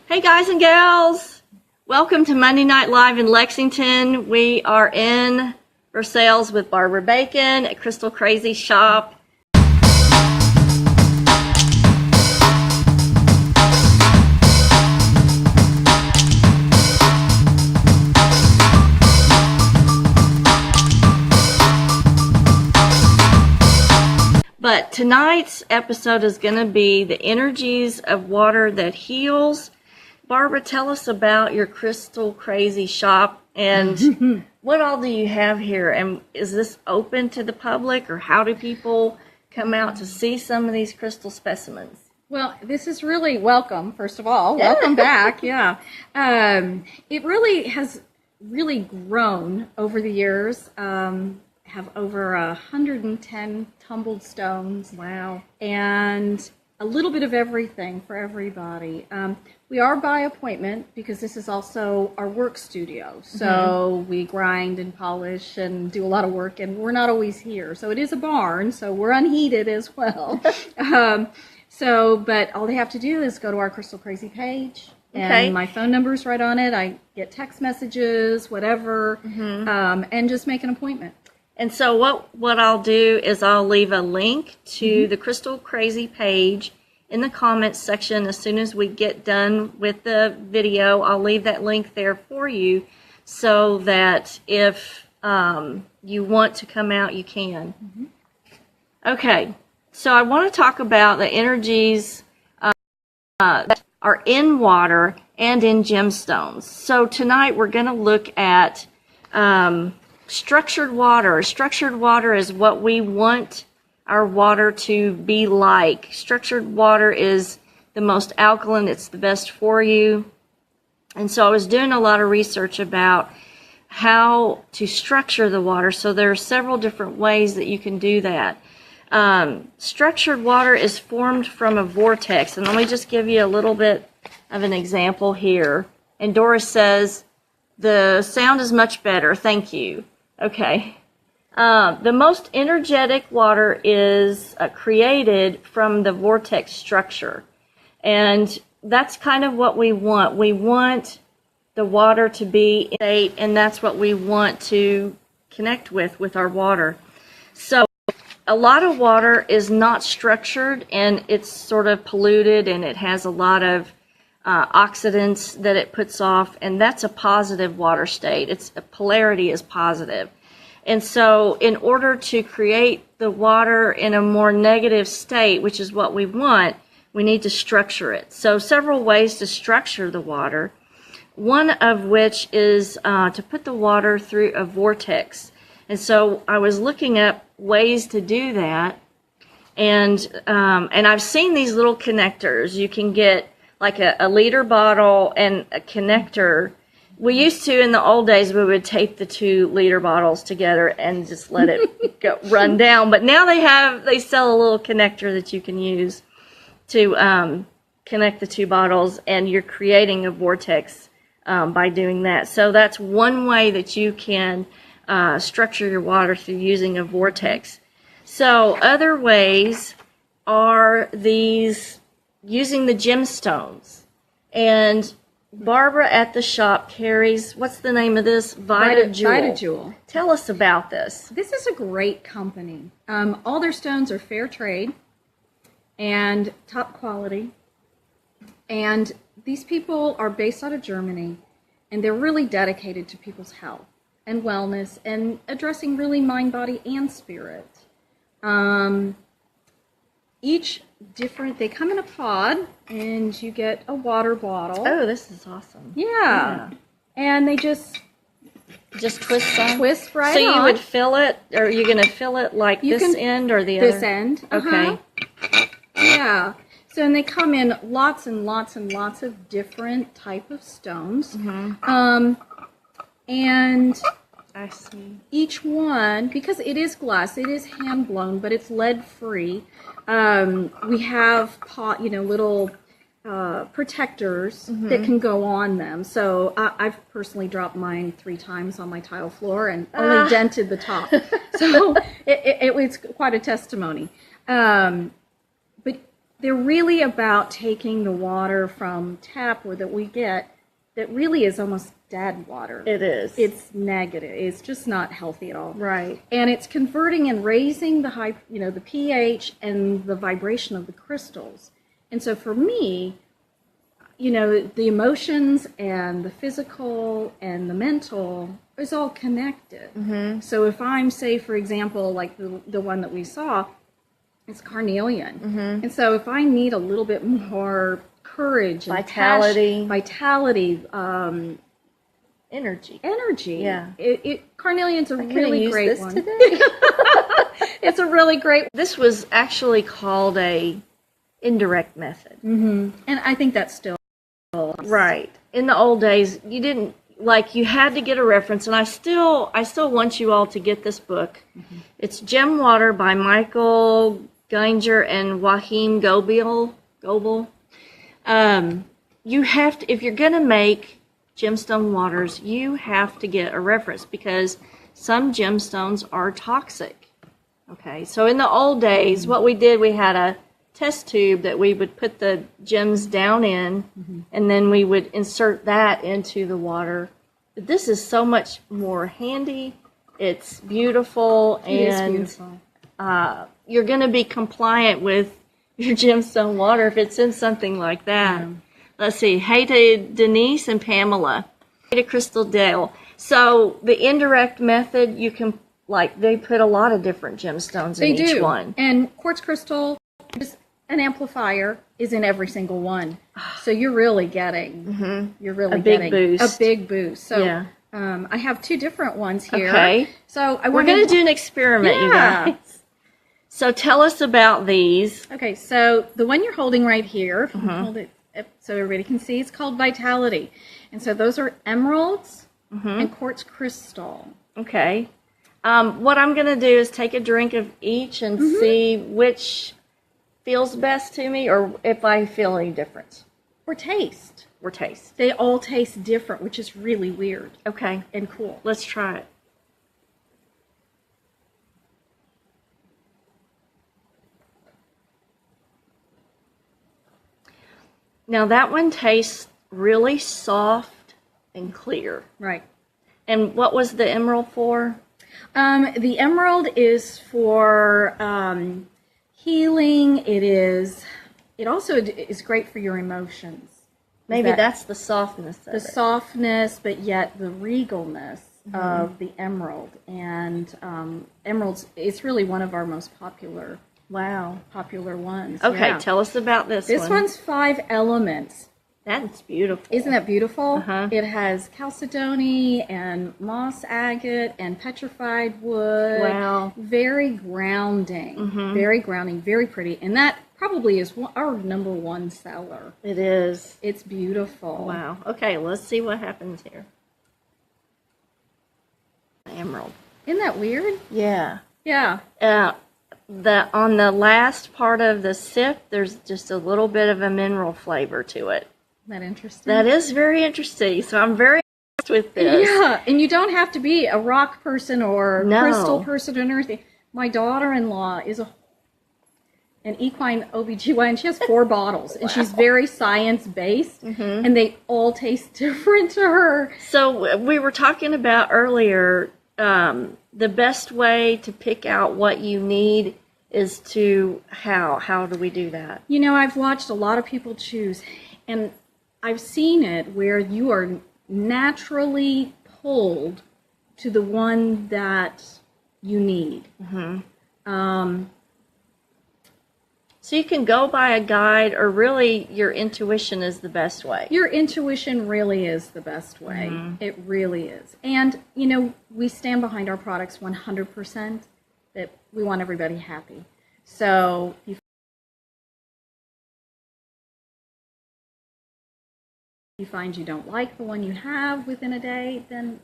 Hey guys and gals, welcome to Monday Night Live in Lexington. We are in for sales with Barbara Bacon at Crystal Crazy Shop. But tonight's episode is going to be the energies of water that heals. Barbara, tell us about your Crystal Crazy Shop and what all do you have here? And is this open to the public, or how do people come out to see some of these crystal specimens? Well, this is really welcome, first of all. Welcome back, yeah. It really has really grown over the years. Have over 110 tumbled stones. Wow. And a little bit of everything for everybody. We are by appointment because this is also our work studio. So we grind and polish and do a lot of work, and we're not always here. So it is a barn, so we're unheated as well. But all they have to do is go to our Crystal Crazy page. And my phone number's right on it. I get text messages, whatever, and just make an appointment. And so what I'll do is I'll leave a link to the Crystal Crazy page in the comments section. As soon as we get done with the video, I'll leave that link there for you so that if you want to come out, you can. Okay, so I want to talk about the energies that are in water and in gemstones. So tonight we're going to look at structured water. Structured water is what we want our water to be like. Structured water is the most alkaline. It's the best for you. And so I was doing a lot of research about how to structure the water. So there are several different ways that you can do that. Structured water is formed from a vortex. And let me just give you a little bit of an example here. And Doris says, the sound is much better. Thank you. Okay. The most energetic water is created from the vortex structure. And that's kind of what we want. We want the water to be in state, and that's what we want to connect with our water. So a lot of water is not structured, and it's sort of polluted, and it has a lot of oxidants that it puts off, and that's a positive water state. Its polarity is positive. And so in order to create the water in a more negative state, which is what we want, we need to structure it. So several ways to structure the water, one of which is to put the water through a vortex. And so I was looking up ways to do that, and I've seen these little connectors. You can get like a liter bottle and a connector. We used to, in the old days, we would tape the 2-liter bottles together and just let it run down. But now they sell a little connector that you can use to connect the 2 bottles, and you're creating a vortex by doing that. So that's one way that you can structure your water through using a vortex. So other ways are these using the gemstones. And Barbara at the shop carries, what's the name of this? Vita Jewel. Tell us about this. This is a great company. All their stones are fair trade and top quality. And these people are based out of Germany, and they're really dedicated to people's health and wellness and addressing really mind, body, and spirit. Each different, they come in a pod, and you get a water bottle. Oh, this is awesome. Yeah. And they just twist some? Twist right so on. You would fill it, or are you going to fill it like this end or the other? This end. Okay. Yeah. So, and they come in lots and lots and lots of different type of stones. And I see. Each one, because it is glass, it is hand blown, but it's lead free. We have little protectors that can go on them. So I've personally dropped mine 3 times on my tile floor and only dented the top. So it was quite a testimony. But they're really about taking the water from tap or that we get that really is almost dead water. It is. It's negative. It's just not healthy at all. Right. And it's converting and raising the the pH and the vibration of the crystals. And so for me, the emotions and the physical and the mental is all connected. Mm-hmm. So if I'm, say, for example, like the one that we saw, it's carnelian. Mm-hmm. And so if I need a little bit more courage and vitality, energy. Yeah. Carnelian's a really great one. Today. It's a really great. This was actually called a indirect method. Mm-hmm. And I think that's still right. In the old days, you didn't you had to get a reference, and I still want you all to get this book. Mm-hmm. It's Gem Water by Michael Geinger and Joachim Gobel. You have to, if you're going to make gemstone waters, you have to get a reference because some gemstones are toxic. Okay, so in the old days, what we did, we had a test tube that we would put the gems down in, mm-hmm. and then we would insert that into the water. But this is so much more handy. It's beautiful, and it is beautiful. You're going to be compliant with your gemstone water if it's in something like that. Yeah. Let's see. Hey to Denise and Pamela. Hey to Crystal Dale. So the indirect method, you can they put a lot of different gemstones in each one. And quartz crystal, an amplifier, is in every single one. So you're really getting, a big boost. So yeah. I have two different ones here. Okay. So we're going to do an experiment, you guys. So tell us about these. Okay, so the one you're holding right here, hold it up so everybody can see, it's called Vitality. And so those are emeralds and quartz crystal. Okay. What I'm going to do is take a drink of each and see which feels best to me, or if I feel any difference. Or taste. They all taste different, which is really weird. Okay. And cool. Let's try it. Now that one tastes really soft and clear. Right. And what was the emerald for? The emerald is for healing. It also is great for your emotions. Maybe that's the softness of it. The softness, but yet the regalness of the emerald. And emeralds, it's really one of our most popular ones. Okay, yeah. Tell us about this one. This one's 5 elements. That's beautiful. Isn't that beautiful? Uh-huh. It has chalcedony and moss agate and petrified wood. Wow. Very grounding. Very grounding, very pretty. And that probably is our #1 seller. It is. It's beautiful. Wow. Okay, let's see what happens here. Emerald. Isn't that weird? Yeah. Yeah. On the last part of the sip, there's just a little bit of a mineral flavor to it. Isn't that interesting? That is very interesting. So I'm very impressed with this. Yeah, and you don't have to be a rock person or crystal person or anything. My daughter-in-law is an equine OBGYN. She has 4 bottles, and she's very science-based, and they all taste different to her. So we were talking about earlier, the best way to pick out what you need is to how do we do that? I've watched a lot of people choose, and I've seen it where you are naturally pulled to the one that you need. So you can go by a guide, or really your intuition is the best way. Your intuition really is the best way. It really is. And, we stand behind our products 100%, that we want everybody happy. So if you find you don't like the one you have within a day, then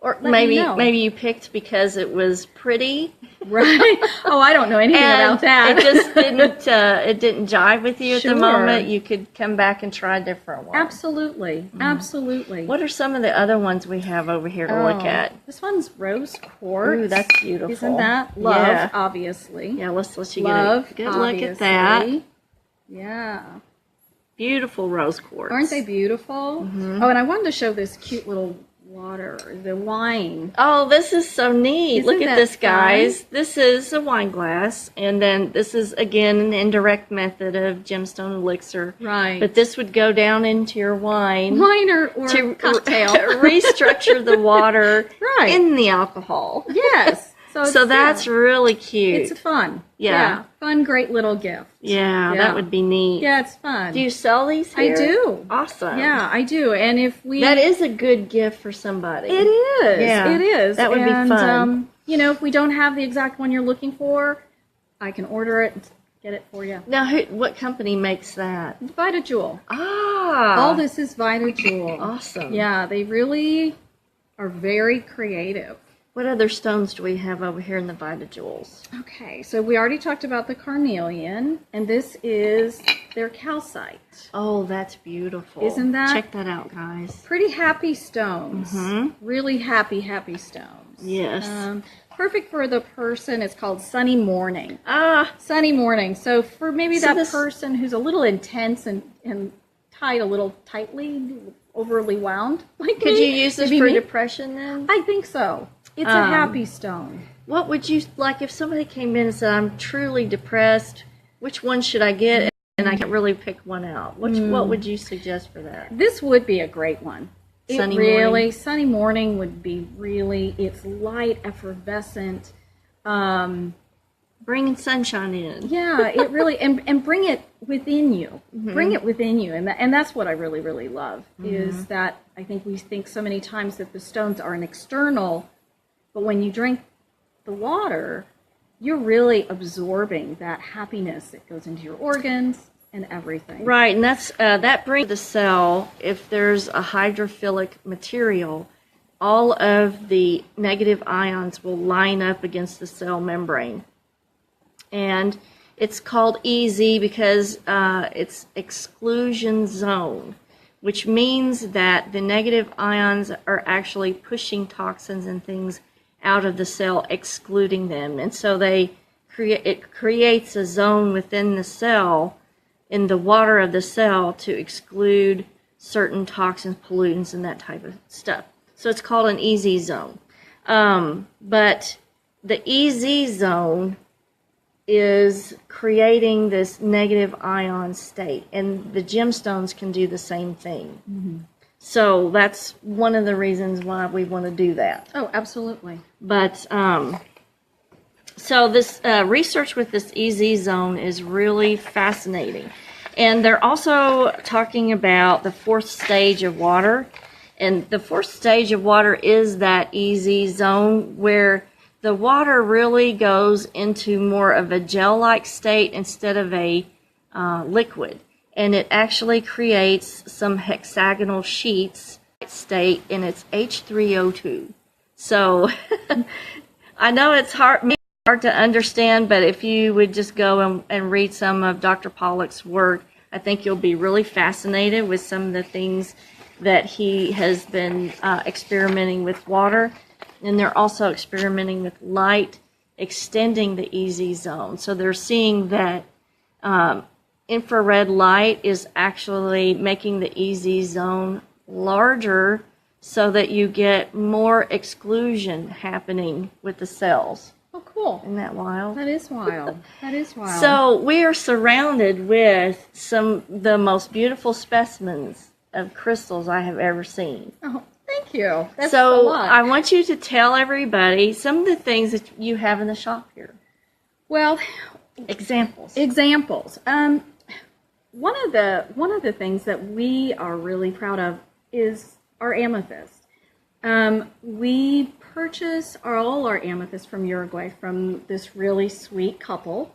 or maybe you picked because it was pretty. Right. Oh, I don't know anything about that. It just didn't jive with you at the moment. You could come back and try a different one. Absolutely. Absolutely. What are some of the other ones we have over here to look at? This one's rose quartz. Ooh, that's beautiful. Isn't that? Love, obviously. Yeah, let's let you Love, get a good look at that. Yeah. Beautiful rose quartz. Aren't they beautiful? Mm-hmm. Oh, and I wanted to show this cute little water, the wine. Oh, this is so neat. Isn't Look at that this, guys. fun? This is a wine glass, and then this is, again, an indirect method of gemstone elixir. Right. But this would go down into your wine. Wine or to cocktail. restructure the water Right. in the alcohol. Yes. So that's really cute. It's fun. Yeah. Fun, great little gift. Yeah, that would be neat. Yeah, it's fun. Do you sell these here? I do. Awesome. Yeah, I do. And if we... That is a good gift for somebody. It is. Yeah. It is. That would be fun. You know, if we don't have the exact one you're looking for, I can order it and get it for you. Now, what company makes that? Vita Jewel. Ah. All this is Vita Jewel. Awesome. Yeah, they really are very creative. What other stones do we have over here in the Vita Jewels? Okay, so we already talked about the carnelian, and this is their calcite. Oh, that's beautiful. Isn't that? Check that out, guys. Pretty happy stones. Really happy stones. Yes. Perfect for the person. It's called Sunny Morning. Ah. Sunny Morning. So for maybe So that person who's a little intense and tied a little tightly, overly wound. Like Could me, you use this maybe for me. depression then? I think so. It's a happy stone. What would you, like if somebody came in and said, I'm truly depressed, which one should I get? And I can't really pick one out. What would you suggest for that? This would be a great one. Sunny Morning. Sunny Morning would be really, it's light, effervescent. Bringing sunshine in. Yeah, it really, and bring it within you. Bring it within you. And that's what I really, really love, is that I think we think so many times that the stones are an external, but when you drink the water, you're really absorbing that happiness that goes into your organs and everything. Right, and that brings the cell, if there's a hydrophilic material, all of the negative ions will line up against the cell membrane. And it's called EZ because it's exclusion zone, which means that the negative ions are actually pushing toxins and things out of the cell, excluding them. And so it creates a zone within the cell, in the water of the cell, to exclude certain toxins, pollutants, and that type of stuff. So it's called an EZ zone. But the EZ zone is creating this negative ion state, and the gemstones can do the same thing. So that's one of the reasons why we want to do that. Oh, absolutely. But so this research with this EZ zone is really fascinating, and they're also talking about the fourth stage of water, and the fourth stage of water is that EZ zone where the water really goes into more of a gel-like state instead of a liquid. And it actually creates some hexagonal sheets state, and it's H3O2. So I know it's hard to understand, but if you would just go and read some of Dr. Pollack's work, I think you'll be really fascinated with some of the things that he has been experimenting with water. And they're also experimenting with light, extending the EZ zone. So they're seeing that infrared light is actually making the EZ zone larger so that you get more exclusion happening with the cells. Oh, cool. Isn't that wild? That is wild. That is wild. So we are surrounded with the most beautiful specimens of crystals I have ever seen. Oh, thank you. That's a So lot. I want you to tell everybody some of the things that you have in the shop here. Well, Examples. One of the things that we are really proud of is our amethyst. We purchase all our amethyst from Uruguay from this really sweet couple.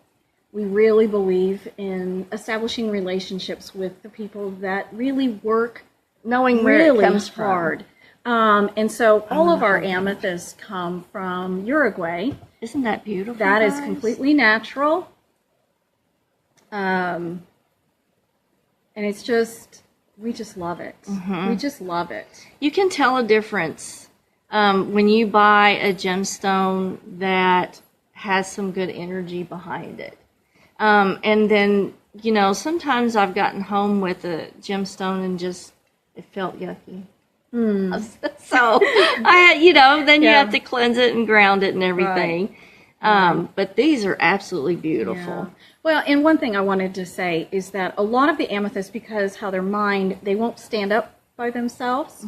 We really believe in establishing relationships with the people that really work Knowing where really it comes hard. And so all of our amethysts come from Uruguay. Isn't that beautiful? That is guys? completely natural. And it's just, we just love it. We just love it. You can tell a difference when you buy a gemstone that has some good energy behind it. And then, you know, sometimes I've gotten home with a gemstone and just, it felt yucky. So, you know, then you have to cleanse it and ground it and everything. Right. But these are absolutely beautiful. Yeah. Well, and one thing I wanted to say is that a lot of the amethysts, because how they're mined, they won't stand up by themselves.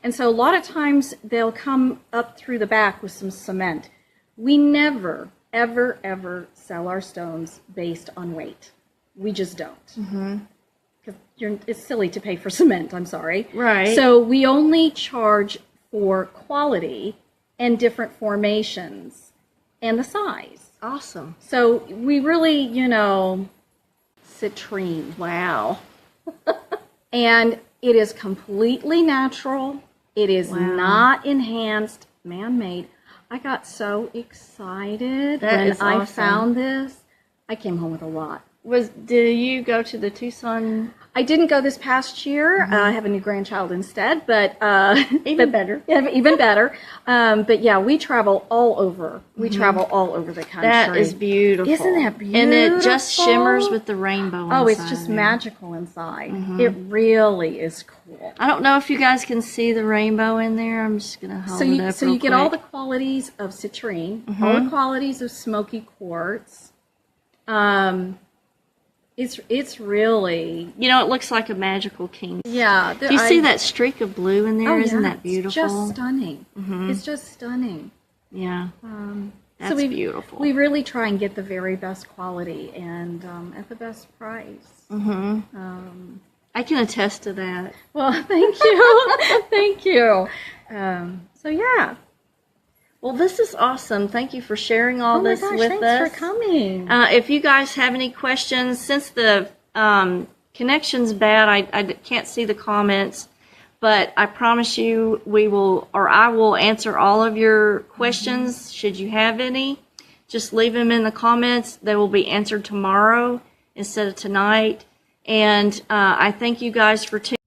And so a lot of times they'll come up through the back with some cement. We never, ever, ever sell our stones based on weight. We just don't. Because it's silly to pay for cement, I'm sorry. Right. So we only charge for quality and different formations and the size. Awesome. So we really, you know, citrine. Wow. And it is completely natural. It is not enhanced, man-made. I got so excited when I found this. I came home with a lot. Did you go to the Tucson? I didn't go this past year. I have a new grandchild instead, but Even better. Yeah, even better. But yeah, we travel all over. We travel all over the country. That is beautiful. Isn't that beautiful? And it just shimmers with the rainbow inside. Oh, it's just magical inside. It really is cool. I don't know if you guys can see the rainbow in there. I'm just going to hold it up So real you get quick. all the qualities of citrine, all the qualities of smoky quartz. It's really, you know, it looks like a magical king. yeah. Do you see that streak of blue in there? Oh, Isn't yeah, that beautiful? It's just stunning. It's just stunning. Yeah. That's so beautiful. We really try and get the very best quality and at the best price. I can attest to that. Well, thank you. Thank you. So yeah. Well, this is awesome. Thank you for sharing all this with thanks us. for coming. If you guys have any questions, since the connection's bad, I can't see the comments, but I promise you I will answer all of your questions. Should you have any, just leave them in the comments. They will be answered tomorrow instead of tonight. And I thank you guys for tuning in.